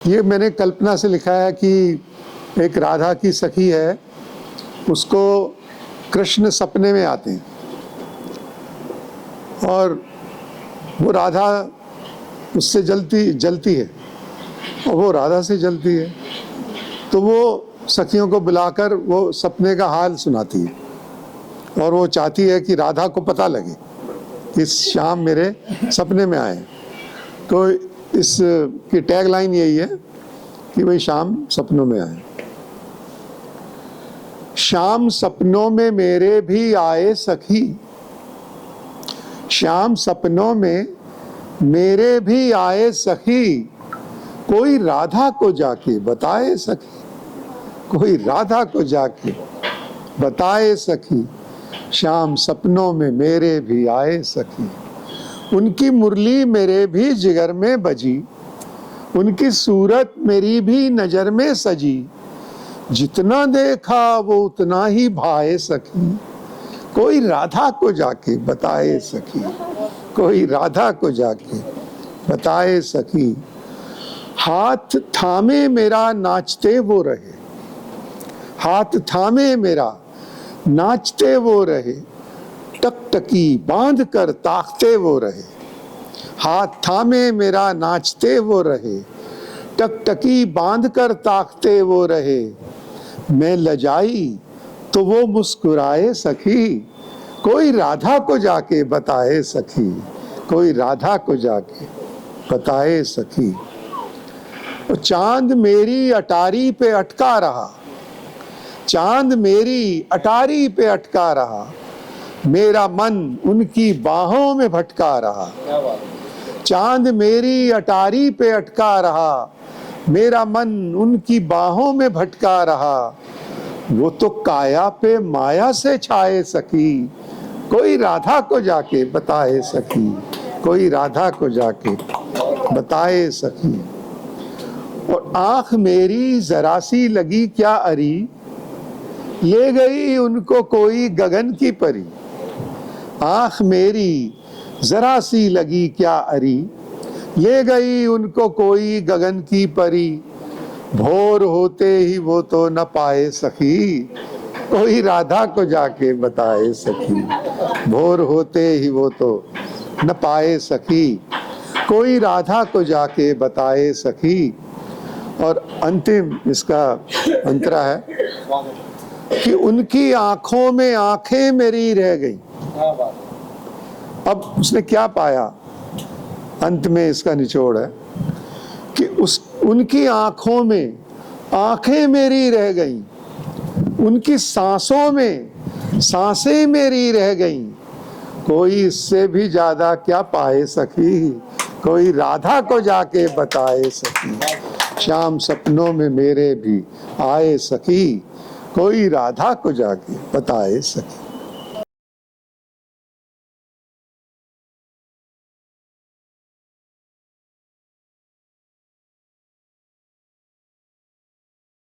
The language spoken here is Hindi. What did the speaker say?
ये मैंने कल्पना से लिखा है कि एक राधा की सखी है, उसको कृष्ण सपने में आते हैं और वो राधा उससे जलती है और वो राधा से जलती है, तो वो सखियों को बुलाकर वो सपने का हाल सुनाती है और वो चाहती है कि राधा को पता लगे कि श्याम मेरे सपने में आए। तो इस की टैग लाइन यही है कि भाई शाम सपनों में आए। शाम सपनों में मेरे भी आए सखी, शाम सपनों में मेरे भी आए सखी, कोई राधा को जाके बताए सखी, कोई राधा को जाके बताए सखी, शाम सपनों में मेरे भी आए सखी। उनकी मुरली मेरे भी जिगर में बजी, उनकी सूरत मेरी भी नजर में सजी, जितना देखा वो उतना ही भाए सखी, कोई राधा को जाके बताए सखी, कोई राधा को जाके बताए सखी। हाथ थामे मेरा नाचते वो रहे, हाथ थामे मेरा नाचते वो रहे, टकटकी बांध कर ताकते वो रहे, हाथ थामे मेरा नाचते वो रहे, टकटकी बांध कर ताकते वो रहे। मैं लजाई तो वो मुस्कुराए सखी, कोई राधा को जाके बताए सखी, कोई राधा को जाके बताए सखी। तो चांद मेरी अटारी पे अटका रहा, चांद मेरी अटारी पे अटका रहा, मेरा मन उनकी बाहों में भटका रहा। चांद मेरी अटारी पे अटका रहा, मेरा मन उनकी बाहों में भटका रहा। वो तो काया पे माया से छाए सखी, कोई राधा को जाके बताए सखी, कोई राधा को जाके बताए सखी। और आंख मेरी जरा सी लगी क्या अरी, ले गई उनको कोई गगन की परी। आंख मेरी जरा सी लगी क्या अरी, ले गई उनको कोई गगन की परी। भोर होते ही वो तो न पाए सखी, कोई राधा को जाके बताए सखी, भोर होते ही वो तो न पाए सखी, कोई राधा को जाके बताए सखी। और अंतिम इसका अंतरा है कि उनकी आंखों में आंखें मेरी रह गई। अब उसने क्या पाया, अंत में इसका निचोड़ है कि उनकी आंखों में आंखें मेरी रह गईं, उनकी सांसों में सांसें मेरी रह गईं, कोई इससे भी ज्यादा क्या पाए सखी, कोई राधा को जाके बताए सखी। शाम सपनों में मेरे भी आए सखी, कोई राधा को जाके बताए सखी।